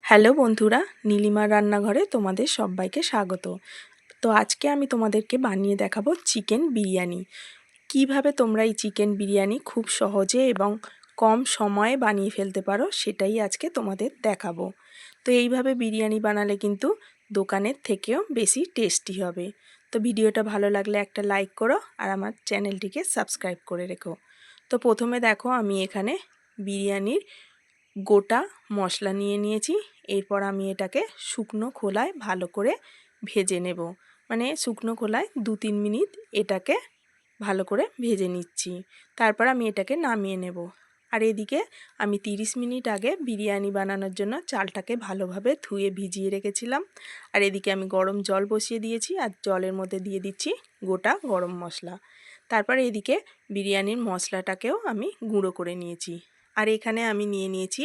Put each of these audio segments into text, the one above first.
Hello বন্ধুরা, নীলিমার রান্নাঘরে তোমাদের সবাইকে স্বাগত। তো আজকে আমি তোমাদেরকে বানিয়ে দেখাবো চিকেন বিরিয়ানি। কিভাবে তোমরা এই চিকেন বিরিয়ানি খুব সহজে এবং কম সময়ে বানিয়ে ফেলতে পারো সেটাই আজকে তোমাদের দেখাবো। তো এইভাবে বিরিয়ানি বানালে কিন্তু দোকানের থেকেও বেশি টেস্টি হবে। তো ভিডিওটা ভালো লাগলে একটা লাইক করো আর আমার চ্যানেলটিকে সাবস্ক্রাইব করে রেখো। তো প্রথমে দেখো আমি এখানে বিরিয়ানির গোটা মশলা নিয়ে নিয়েছি। এরপর আমি এটাকে শুকনো খোলায় ভালো করে ভেজে নেব, মানে শুকনো খোলায় 2-3 মিনিট এটাকে ভালো করে ভেজে নিচ্ছি। তারপর আমি এটাকে নামিয়ে নেব। আর এদিকে আমি 30 মিনিট আগে বিরিয়ানি বানানোর জন্য চালটাকে ভালোভাবে ধুয়ে ভিজিয়ে রেখেছিলাম। আর এদিকে আমি গরম জল বসিয়ে দিয়েছি আর জলের মধ্যে দিয়ে দিচ্ছি গোটা গরম মশলা। তারপর এদিকে বিরিয়ানির মশলাটাকেও আমি গুঁড়ো করে নিয়েছি। আর এখানে আমি নিয়ে নিয়েছি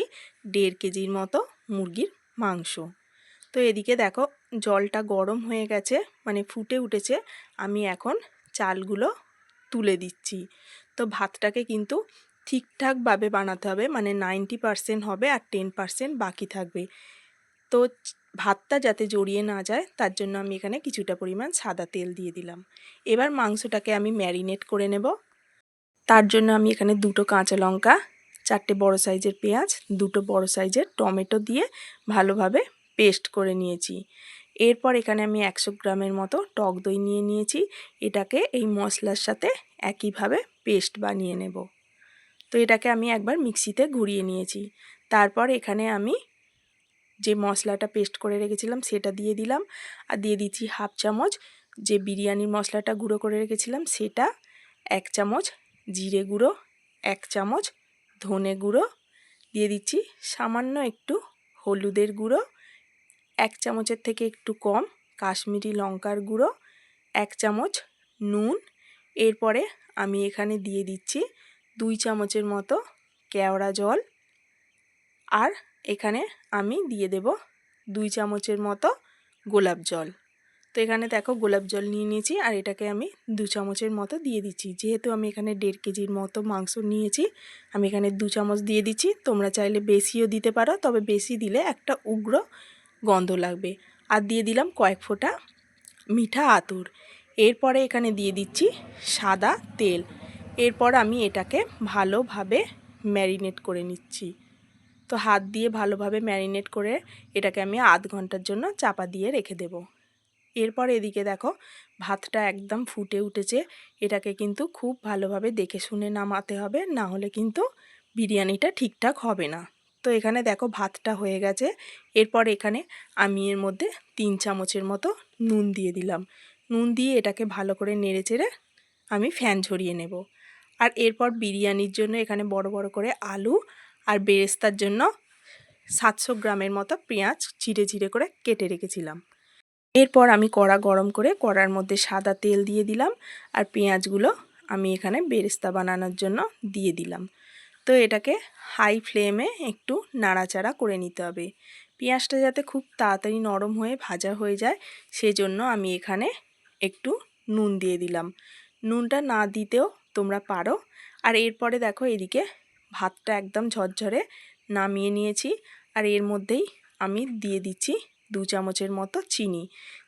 1.5 কেজির মতো মুরগির মাংস। তো এদিকে দেখো জলটা গরম হয়ে গেছে, মানে ফুটে উঠেছে। আমি এখন চালগুলো তুলে দিচ্ছি। তো ভাতটাকে কিন্তু ঠিকঠাকভাবে বানাতে হবে, মানে 90% হবে আর 10% বাকি থাকবে। তো ভাতটা যাতে জড়িয়ে না যায় তার জন্য আমি এখানে কিছুটা পরিমাণ সাদা তেল দিয়ে দিলাম। এবার মাংসটাকে আমি ম্যারিনেট করে নেব। তার জন্য আমি এখানে 2টো কাঁচা লঙ্কা, 4টে বড় সাইজের পেঁয়াজ, 2টো বড় সাইজের টমেটো দিয়ে ভালোভাবে পেস্ট করে নিয়েছি। এরপর এখানে আমি 100 গ্রামের মতো টক দই নিয়ে নিয়েছি। এটাকে এই মশলার সাথে একইভাবে পেস্ট বানিয়ে নেব। তো এটাকে আমি একবার মিক্সিতে ঘুরিয়ে নিয়েছি। তারপর এখানে আমি যে মশলাটা পেস্ট করে রেখেছিলাম সেটা দিয়ে দিলাম। আর দিয়ে দিচ্ছি 1/2 চামচ যে বিরিয়ানির মশলাটা গুঁড়ো করে রেখেছিলাম সেটা, 1 চামচ জিরে গুঁড়ো, 1 চামচ ধনে গুঁড়ো, দিয়ে দিচ্ছি সামান্য একটু হলুদের গুঁড়ো, 1 চামচের থেকে একটু কম কাশ্মীরি লঙ্কার গুঁড়ো, 1 চামচ নুন। এরপরে আমি এখানে দিয়ে দিচ্ছি 2 চামচের মতো কেওড়া জল। আর এখানে আমি দিয়ে দেব 2 চামচের মতো গোলাপ জল। তো এখানে দেখো গোলাপ জল নিয়ে নিয়েছি আর এটাকে আমি 2 চামচের মতো দিয়ে দিচ্ছি। যেহেতু আমি এখানে 1.5 কেজির মতো মাংস নিয়েছি, আমি এখানে 2 চামচ দিয়ে দিচ্ছি। তোমরা চাইলে বেশিও দিতে পারো, তবে বেশি দিলে একটা উগ্র গন্ধ লাগবে। আর দিয়ে দিলাম কয়েক ফোঁটা মিঠা আতর। এরপরে এখানে দিয়ে দিচ্ছি সাদা তেল। এরপর আমি এটাকে ভালোভাবে ম্যারিনেট করে নিচ্ছি। তো হাত দিয়ে ভালোভাবে ম্যারিনেট করে এটাকে আমি আধ ঘন্টার জন্য চাপা দিয়ে রেখে দেব। এরপর এদিকে দেখো ভাতটা একদম ফুটে উঠেছে। এটাকে কিন্তু খুব ভালোভাবে দেখে শুনে নামাতে হবে, না হলে কিন্তু বিরিয়ানিটা ঠিকঠাক হবে না। তো এখানে দেখো ভাতটা হয়ে গেছে। এরপর এখানে আমি এর মধ্যে 3 চামচের মতো নুন দিয়ে দিলাম। নুন দিয়ে এটাকে ভালো করে নেড়েচেড়ে আমি ফ্যান ঝরিয়ে নেব। আর এরপর বিরিয়ানির জন্য এখানে বড় বড় করে আলু আর বেরেস্তার জন্য 700 গ্রামের মতো পেঁয়াজ চিড়ে চিড়ে করে কেটে রেখেছিলাম। এরপর আমি কড়া গরম করে কড়ার মধ্যে সাদা তেল দিয়ে দিলাম আর পেঁয়াজগুলো আমি এখানে বেরেস্তা বানানোর জন্য দিয়ে দিলাম। তো এটাকে হাই ফ্লেমে একটু নাড়াচাড়া করে নিতে হবে। পেঁয়াজটা যাতে খুব তাড়াতাড়ি নরম হয়ে ভাজা হয়ে যায় সেজন্য আমি এখানে একটু নুন দিয়ে দিলাম। নুনটা না দিতেও তোমরা পারো। আর এরপরে দেখো এদিকে ভাতটা একদম ঝরঝরে নামিয়ে নিয়েছি। আর এর মধ্যেই আমি দিয়ে দিচ্ছি 2 চামচের মতো চিনি।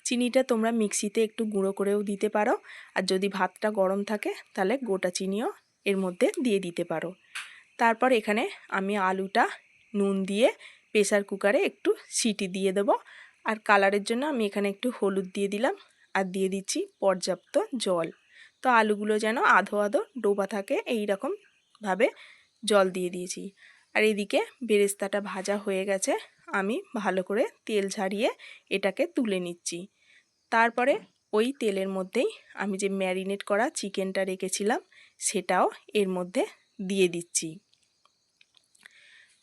চিনিটা তোমরা মিক্সিতে একটু গুঁড়ো করেও দিতে পারো, আর যদি ভাতটা গরম থাকে তাহলে গোটা চিনিও এর মধ্যে দিয়ে দিতে পারো। তারপর এখানে আমি আলুটা নুন দিয়ে প্রেসার কুকারে একটু সিটি দিয়ে দেব। আর কালারের জন্য আমি এখানে একটু হলুদ দিয়ে দিলাম আর দিয়ে দিচ্ছি পর্যাপ্ত জল। তো আলুগুলো যেন আধো আধো ডোবা থাকে এই রকমভাবে জল দিয়ে দিয়েছি। আর এদিকে বেরেস্তাটা ভাজা হয়ে গেছে, আমি ভালো করে তেল ঝারিয়ে এটাকে তুলে নিচ্ছি। তারপরে ওই তেলের মধ্যেই আমি যে ম্যারিনেট করা চিকেনটা রেখেছিলাম সেটাও এর মধ্যে দিয়ে দিচ্ছি।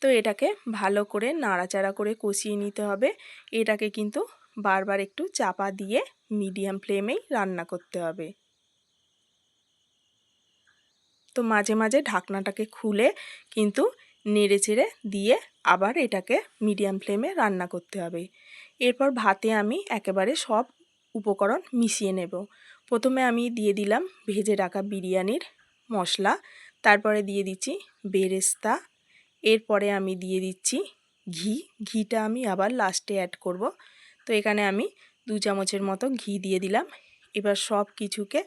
তো এটাকে ভালো করে নাড়াচাড়া করে কষিয়ে নিতে হবে। এটাকে কিন্তু বারবার একটু চাপা দিয়ে মিডিয়াম ফ্লেমেই রান্না করতে হবে। তো মাঝে মাঝে ঢাকনাটাকে খুলে কিন্তু নেড়েচেড়ে দিয়ে আবার এটাকে মিডিয়াম ফ্লেমে রান্না করতে হবে। এরপর ভাতে আমি একেবারে সব উপকরণ মিশিয়ে নেব। প্রথমে আমি দিয়ে দিলাম ভেজে রাখা বিরিয়ানির মশলা, তারপরে দিয়ে দিচ্ছি বেরেস্তা, এরপরে আমি দিয়ে দিচ্ছি ঘিটা আমি আবার লাস্টে অ্যাড করব। তো এখানে আমি 2 চামচের মতো ঘি দিয়ে দিলাম। এবার সব কিছুকে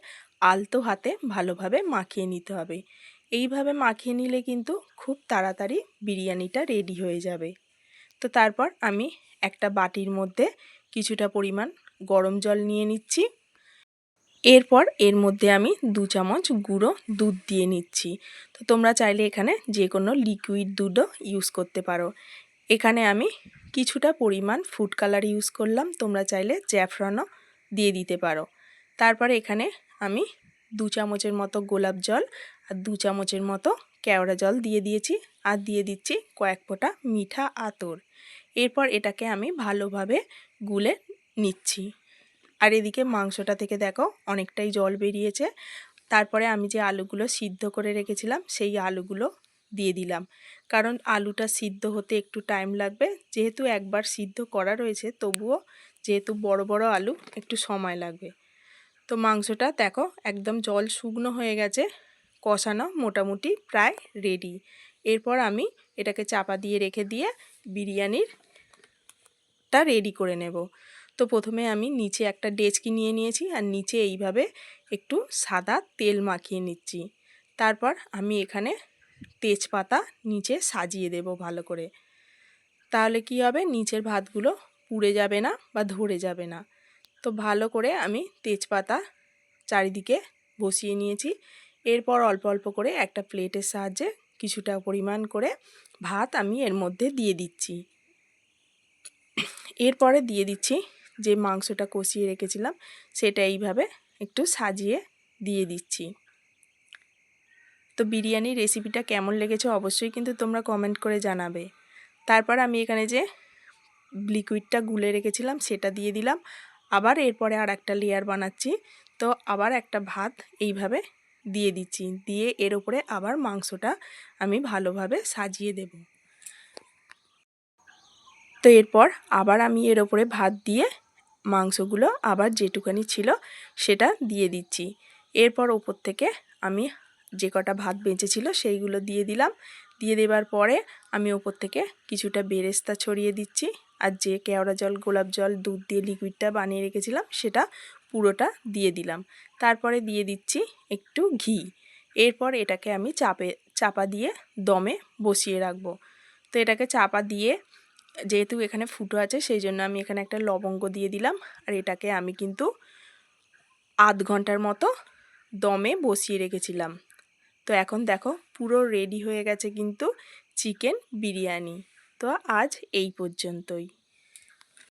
আলতো হাতে ভালোভাবে মাখিয়ে নিতে হবে। এইভাবে মাখিয়ে নিলে কিন্তু খুব তাড়াতাড়ি বিরিয়ানিটা রেডি হয়ে যাবে। তো তারপর আমি একটা বাটির মধ্যে কিছুটা পরিমাণ গরম জল নিয়ে নিচ্ছি। এরপর এর মধ্যে আমি 2 চামচ গুঁড়ো দুধ দিয়ে নিচ্ছি। তো তোমরা চাইলে এখানে যে কোনো লিকুইড দুধও ইউজ করতে পারো। এখানে আমি কিছুটা পরিমাণ ফুড কালার ইউজ করলাম, তোমরা চাইলে জ্যাফরানও দিয়ে দিতে পারো। তারপরে এখানে আমি 2 চামচের মতো গোলাপ জল আর 2 চামচের মতো কেওড়া জল দিয়ে দিয়েছি, আর দিয়ে দিচ্ছি কয়েক ফোঁটা মিঠা আতর। এরপর এটাকে আমি ভালোভাবে গুলে নিচ্ছি। আর এদিকে মাংসটা থেকে দেখো অনেকটাই জল বেরিয়েছে। তারপরে আমি যে আলুগুলো সিদ্ধ করে রেখেছিলাম সেই আলুগুলো দিয়ে দিলাম, কারণ আলুটা সিদ্ধ হতে একটু টাইম লাগবে। যেহেতু একবার সিদ্ধ করা রয়েছে, তবুও যেহেতু বড় বড় আলু একটু সময় লাগবে। তো মাংসটা দেখো একদম জল শুকনো হয়ে গেছে, কষানো মোটামুটি প্রায় রেডি। এরপর আমি এটাকে চাপা দিয়ে রেখে দিয়ে বিরিয়ানিটা রেডি করে নেব। তো প্রথমে আমি নিচে একটা ডেচকি নিয়ে নিয়েছি, আর নিচে এইভাবে একটু সাদা তেল মাখিয়ে নিচ্ছি। তারপর আমি এখানে তেজপাতা নিচে সাজিয়ে দেব ভালো করে। তাহলে কি হবে, নিচের ভাতগুলো পুড়ে যাবে না বা ধরে যাবে না। তো ভালো করে আমি তেজপাতা চারিদিকে বসিয়ে নিয়েছি। এরপর অল্প অল্প করে একটা প্লেটের সাহায্যে কিছুটা পরিমাণ করে ভাত আমি এর মধ্যে দিয়ে দিচ্ছি। এরপরে দিয়ে দিচ্ছি যে মাংসটা কষিয়ে রেখেছিলাম, সেটা এইভাবে একটু সাজিয়ে দিয়ে দিচ্ছি। তো বিরিয়ানির রেসিপিটা কেমন লেগেছে অবশ্যই কিন্তু তোমরা কমেন্ট করে জানাবে। তারপর আমি এখানে যে লিকুইডটা গুলে রেখেছিলাম সেটা দিয়ে দিলাম। আবার এরপরে আর একটা লেয়ার বানাচ্ছি। তো আবার একটা ভাত এইভাবে দিয়ে দিচ্ছি, দিয়ে এর উপরে আবার মাংসটা আমি ভালোভাবে সাজিয়ে দেব। তো এরপর আবার আমি এর ওপরে ভাত দিয়ে মাংসগুলো আবার যেটুকানি ছিল সেটা দিয়ে দিচ্ছি। এরপর ওপর থেকে আমি যে কটা ভাত বেঁচেছিল সেইগুলো দিয়ে দিলাম। দিয়ে দেবার পরে আমি ওপর থেকে কিছুটা বেরেস্তা ছড়িয়ে দিচ্ছি, আর যে কেওড়া জল গোলাপ জল দুধ দিয়ে লিকুইডটা বানিয়ে রেখেছিলাম সেটা পুরোটা দিয়ে দিলাম। তারপরে দিয়ে দিচ্ছি একটু ঘি। এরপর এটাকে আমি চাপা দিয়ে দমে বসিয়ে রাখবো। তো এটাকে চাপা দিয়ে, যেহেতু এখানে ফুটো আছে সেই জন্য আমি এখানে একটা লবঙ্গ দিয়ে দিলাম। আর এটাকে আমি কিন্তু আধ ঘন্টার মতো দমে বসিয়ে রেখেছিলাম। তো এখন দেখো পুরো রেডি হয়ে গেছে কিন্তু চিকেন বিরিয়ানি। তো আজ এই পর্যন্তই।